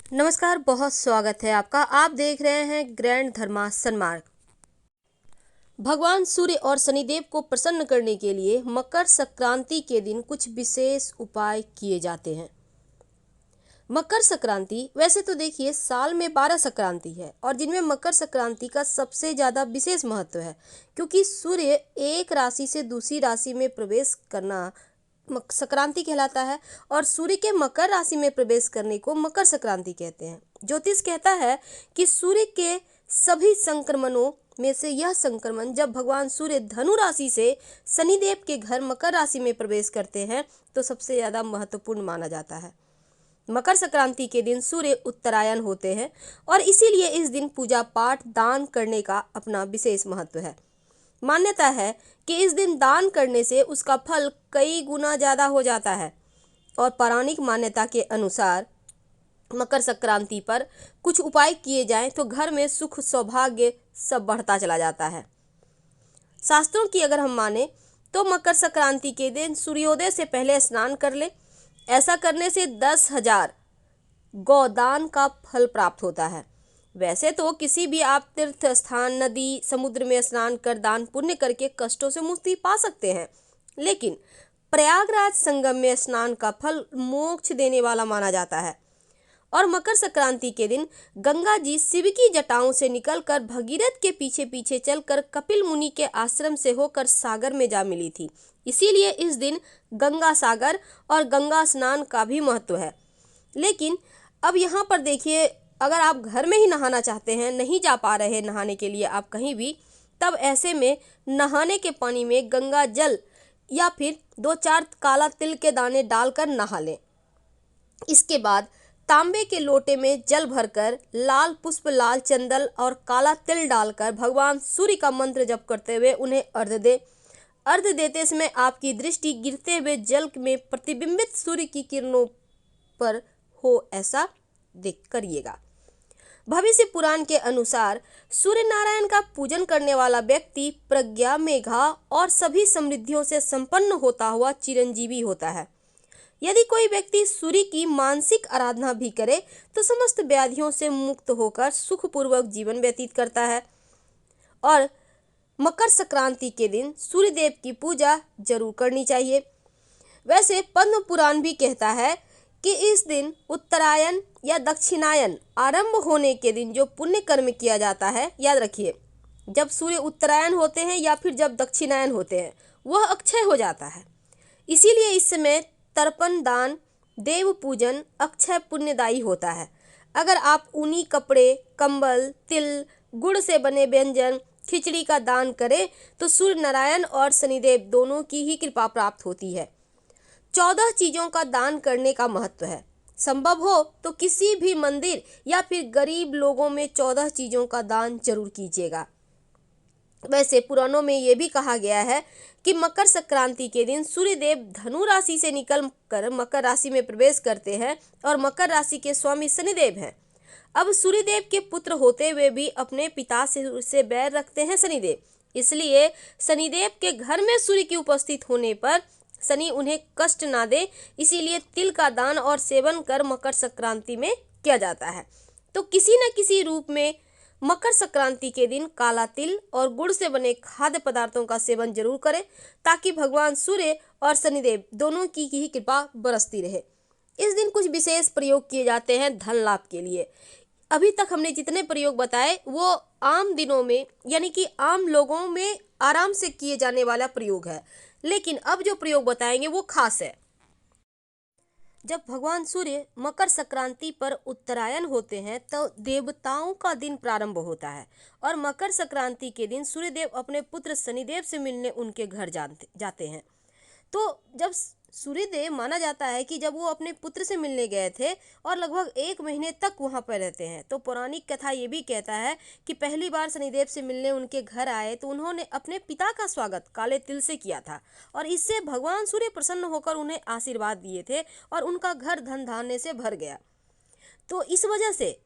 नमस्कार, बहुत स्वागत है आपका। आप देख रहे हैं ग्रैंड धर्मा सन्मार्ग। भगवान सूर्य और शनिदेव को प्रसन्न करने के लिए मकर संक्रांति के दिन कुछ विशेष उपाय किए जाते हैं। मकर संक्रांति वैसे तो देखिए साल में 12 संक्रांति है और जिनमें मकर संक्रांति का सबसे ज़्यादा विशेष महत्व है, क्योंकि सूर्य एक राशि से दूसरी राशि में प्रवेश करना संक्रांति कहलाता है और सूर्य के मकर राशि में प्रवेश करने को मकर संक्रांति कहते हैं। ज्योतिष कहता है कि सूर्य के सभी संक्रमणों में से यह संक्रमण जब भगवान सूर्य धनु राशि से शनिदेव के घर मकर राशि में प्रवेश करते हैं तो सबसे ज़्यादा महत्वपूर्ण माना जाता है। मकर संक्रांति के दिन सूर्य उत्तरायण होते हैं और इसीलिए इस दिन पूजा पाठ दान करने का अपना विशेष महत्व है। मान्यता है कि इस दिन दान करने से उसका फल कई गुना ज़्यादा हो जाता है और पौराणिक मान्यता के अनुसार मकर संक्रांति पर कुछ उपाय किए जाएं तो घर में सुख सौभाग्य सब बढ़ता चला जाता है। शास्त्रों की अगर हम माने तो मकर संक्रांति के दिन सूर्योदय से पहले स्नान कर ले। ऐसा करने से 10,000 गौदान का फल प्राप्त होता है। वैसे तो किसी भी आप तीर्थ स्थान, नदी, समुद्र में स्नान कर दान पुण्य करके कष्टों से मुक्ति पा सकते हैं, लेकिन प्रयागराज संगम में स्नान का फल मोक्ष देने वाला माना जाता है। और मकर संक्रांति के दिन गंगा जी शिव की जटाओं से निकलकर भगीरथ के पीछे पीछे चलकर कपिल मुनि के आश्रम से होकर सागर में जा मिली थी। इसीलिए इस दिन गंगा सागर और गंगा स्नान का भी महत्व है। लेकिन अब यहाँ पर देखिए, अगर आप घर में ही नहाना चाहते हैं, नहीं जा पा रहे नहाने के लिए आप कहीं भी, तब ऐसे में नहाने के पानी में गंगा जल या फिर 2-4 काला तिल के दाने डालकर नहा लें। इसके बाद तांबे के लोटे में जल भरकर लाल पुष्प, लाल चंदन और काला तिल डालकर भगवान सूर्य का मंत्र जप करते हुए उन्हें अर्घ्य दें। अर्घ्य देते समय आपकी दृष्टि गिरते हुए जल में प्रतिबिंबित सूर्य की किरणों पर हो, ऐसा देख करिएगा। भविष्य पुराण के अनुसार सूर्य नारायण का पूजन करने वाला व्यक्ति प्रज्ञा, मेधा और सभी समृद्धियों से संपन्न होता हुआ चिरंजीवी होता है। यदि कोई व्यक्ति सूर्य की मानसिक आराधना भी करे तो समस्त व्याधियों से मुक्त होकर सुखपूर्वक जीवन व्यतीत करता है। और मकर संक्रांति के दिन सूर्य देव की पूजा जरूर करनी चाहिए। वैसे पद्म पुराण भी कहता है कि इस दिन उत्तरायण या दक्षिणायन आरंभ होने के दिन जो पुण्य कर्म किया जाता है, याद रखिए, जब सूर्य उत्तरायण होते हैं या फिर जब दक्षिणायन होते हैं वह अक्षय हो जाता है। इसीलिए इस समय तर्पण दान, देव पूजन अक्षय पुण्यदायी होता है। अगर आप ऊनी कपड़े, कंबल, तिल, गुड़ से बने व्यंजन, खिचड़ी का दान करें तो सूर्य नारायण और शनिदेव दोनों की ही कृपा प्राप्त होती है। 14 चीज़ों का दान करने का महत्व है। संभव हो तो किसी भी मंदिर या फिर गरीब लोगों में 14 चीज़ों का दान जरूर कीजिएगा। वैसे पुराणों में ये भी कहा गया है कि मकर संक्रांति के दिन सूर्यदेव धनु राशि से निकल कर मकर राशि में प्रवेश करते हैं और मकर राशि के स्वामी शनिदेव हैं। अब सूर्यदेव के पुत्र होते हुए भी अपने पिता से बैर रखते हैं शनिदेव, इसलिए शनिदेव के घर में सूर्य की उपस्थित होने पर शनि उन्हें कष्ट ना दे, इसीलिए तिल का दान और सेवन कर मकर संक्रांति में किया जाता है। तो किसी न किसी रूप में मकर संक्रांति के दिन काला तिल और गुड़ से बने खाद्य पदार्थों का सेवन जरूर करें ताकि भगवान सूर्य और शनिदेव दोनों की ही कृपा बरसती रहे। इस दिन कुछ विशेष प्रयोग किए जाते हैं धन लाभ के लिए। अभी तक हमने जितने प्रयोग बताए वो आम दिनों में यानी कि आम लोगों में आराम से किए जाने वाला प्रयोग है, लेकिन अब जो प्रयोग बताएंगे वो खास है। जब भगवान सूर्य मकर संक्रांति पर उत्तरायण होते हैं तो देवताओं का दिन प्रारंभ होता है और मकर संक्रांति के दिन सूर्यदेव अपने पुत्र शनिदेव से मिलने उनके घर जाते हैं। तो जब सूर्यदेव माना जाता है कि जब वो अपने पुत्र से मिलने गए थे और लगभग 1 महीने तक वहाँ पर रहते हैं, तो पौराणिक कथा ये भी कहता है कि पहली बार शनिदेव से मिलने उनके घर आए तो उन्होंने अपने पिता का स्वागत काले तिल से किया था और इससे भगवान सूर्य प्रसन्न होकर उन्हें आशीर्वाद दिए थे और उनका घर धन धान्य से भर गया। तो इस वजह से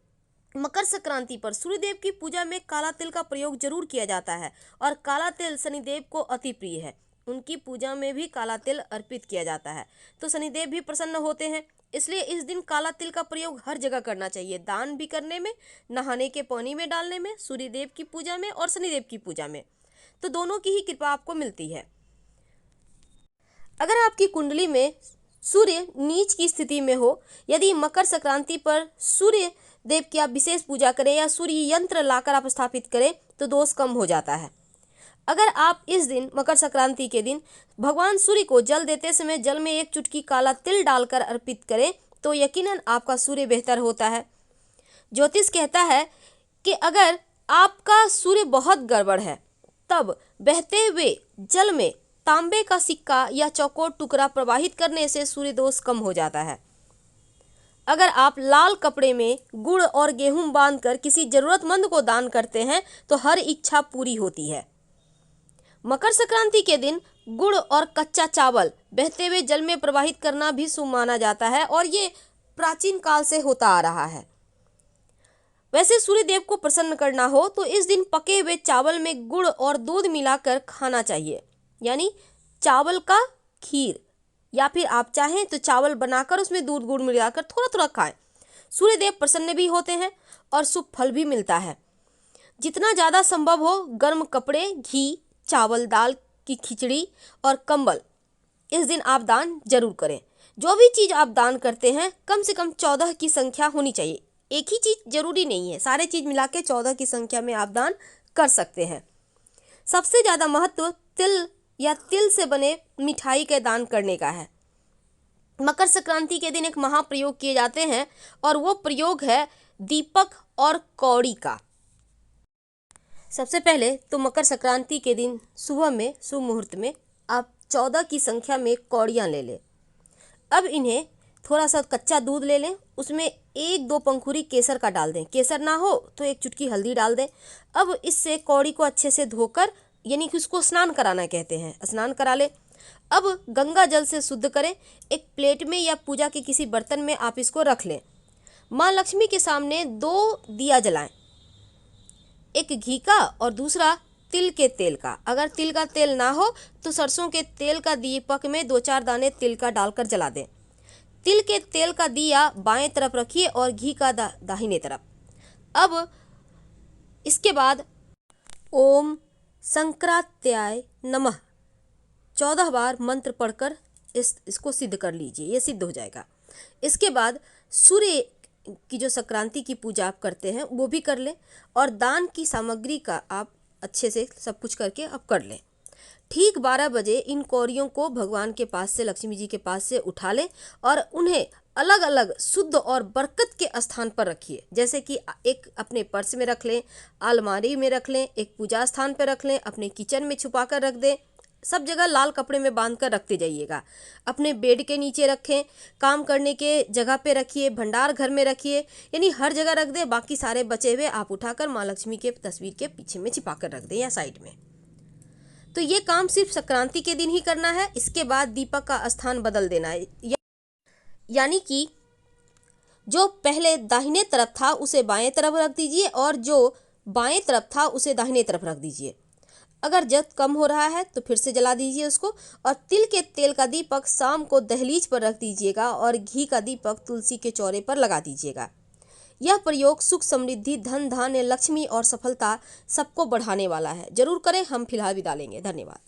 मकर संक्रांति पर सूर्यदेव की पूजा में काला तिल का प्रयोग जरूर किया जाता है और काला तिल शनिदेव को अति प्रिय है। उनकी पूजा में भी काला तिल अर्पित किया जाता है तो शनिदेव भी प्रसन्न होते हैं। इसलिए इस दिन काला तिल का प्रयोग हर जगह करना चाहिए, दान भी करने में, नहाने के पानी में डालने में, सूर्य देव की पूजा में और शनिदेव की पूजा में, तो दोनों की ही कृपा आपको मिलती है। अगर आपकी कुंडली में सूर्य नीच की स्थिति में हो, यदि मकर संक्रांति पर सूर्य देव की आप विशेष पूजा करें या सूर्य यंत्र लाकर आप स्थापित करें तो दोष कम हो जाता है। अगर आप इस दिन मकर संक्रांति के दिन भगवान सूर्य को जल देते समय जल में एक चुटकी काला तिल डालकर अर्पित करें तो यकीनन आपका सूर्य बेहतर होता है। ज्योतिष कहता है कि अगर आपका सूर्य बहुत गड़बड़ है तब बहते हुए जल में तांबे का सिक्का या चौकोर टुकड़ा प्रवाहित करने से सूर्य दोष कम हो जाता है। अगर आप लाल कपड़े में गुड़ और गेहूं बांधकर किसी जरूरतमंद को दान करते हैं तो हर इच्छा पूरी होती है। मकर संक्रांति के दिन गुड़ और कच्चा चावल बहते हुए जल में प्रवाहित करना भी शुभ माना जाता है और ये प्राचीन काल से होता आ रहा है। वैसे सूर्य देव को प्रसन्न करना हो तो इस दिन पके हुए चावल में गुड़ और दूध मिलाकर खाना चाहिए, यानी चावल का खीर, या फिर आप चाहें तो चावल बनाकर उसमें दूध गुड़ मिलाकर थोड़ा थोड़ा खाएं। सूर्य देव प्रसन्न भी होते हैं और शुभ फल भी मिलता है। जितना ज़्यादा संभव हो गर्म कपड़े, घी, चावल, दाल की खिचड़ी और कंबल इस दिन आप दान जरूर करें। जो भी चीज़ आप दान करते हैं कम से कम 14 की संख्या होनी चाहिए। एक ही चीज़ जरूरी नहीं है, सारे चीज़ मिला के 14 की संख्या में आप दान कर सकते हैं। सबसे ज़्यादा महत्व तिल या तिल से बने मिठाई के दान करने का है। मकर संक्रांति के दिन एक महाप्रयोग किए जाते हैं और वो प्रयोग है दीपक और कौड़ी का। सबसे पहले तो मकर संक्रांति के दिन सुबह में शुभ मुहूर्त में आप 14 की संख्या में कौड़ियाँ ले लें। अब इन्हें थोड़ा सा कच्चा दूध ले लें, उसमें 1-2 पंखुड़ी केसर का डाल दें, केसर ना हो तो 1 चुटकी हल्दी डाल दें। अब इससे कौड़ी को अच्छे से धोकर, यानी कि उसको स्नान कराना कहते हैं, स्नान करा लें। अब गंगा जल से शुद्ध करें, एक प्लेट में या पूजा के किसी बर्तन में आप इसको रख लें। माँ लक्ष्मी के सामने 2 दिया जलाएं, एक घी का और दूसरा तिल के तेल का। अगर तिल का तेल ना हो तो सरसों के तेल का दीपक में 2-4 दाने तिल का डालकर जला दें। तिल के तेल का दिया बाएं तरफ रखिए और घी का दाहिने तरफ। अब इसके बाद ओम संक्रांत्याय नमः 14 बार मंत्र पढ़कर इसको सिद्ध कर लीजिए, ये सिद्ध हो जाएगा। इसके बाद सूर्य की जो संक्रांति की पूजा आप करते हैं वो भी कर लें और दान की सामग्री का आप अच्छे से सब कुछ करके आप कर लें। ठीक 12 बजे इन कौड़ियों को भगवान के पास से, लक्ष्मी जी के पास से उठा लें और उन्हें अलग अलग शुद्ध और बरकत के स्थान पर रखिए। जैसे कि एक अपने पर्स में रख लें, अलमारी में रख लें, एक पूजा स्थान पर रख लें, अपने किचन में छुपा कर रख दें। सब जगह लाल कपड़े में बांध कर रखते जाइएगा। अपने बेड के नीचे रखें, काम करने के जगह पे रखिए, भंडार घर में रखिए, यानी हर जगह रख दें। बाकी सारे बचे हुए आप उठाकर माँ लक्ष्मी के तस्वीर के पीछे में छिपा कर रख दें या साइड में। तो ये काम सिर्फ संक्रांति के दिन ही करना है। इसके बाद दीपक का स्थान बदल देना है, यानी कि जो पहले दाहिने तरफ था उसे बाएं तरफ रख दीजिए और जो बाएं तरफ था उसे दाहिने तरफ रख दीजिए। अगर जल कम हो रहा है तो फिर से जला दीजिए उसको। और तिल के तेल का दीपक शाम को दहलीज पर रख दीजिएगा और घी का दीपक तुलसी के चौरे पर लगा दीजिएगा। यह प्रयोग सुख, समृद्धि, धन धान्य, लक्ष्मी और सफलता सबको बढ़ाने वाला है। जरूर करें। हम फिलहाल विदा लेंगे। धन्यवाद।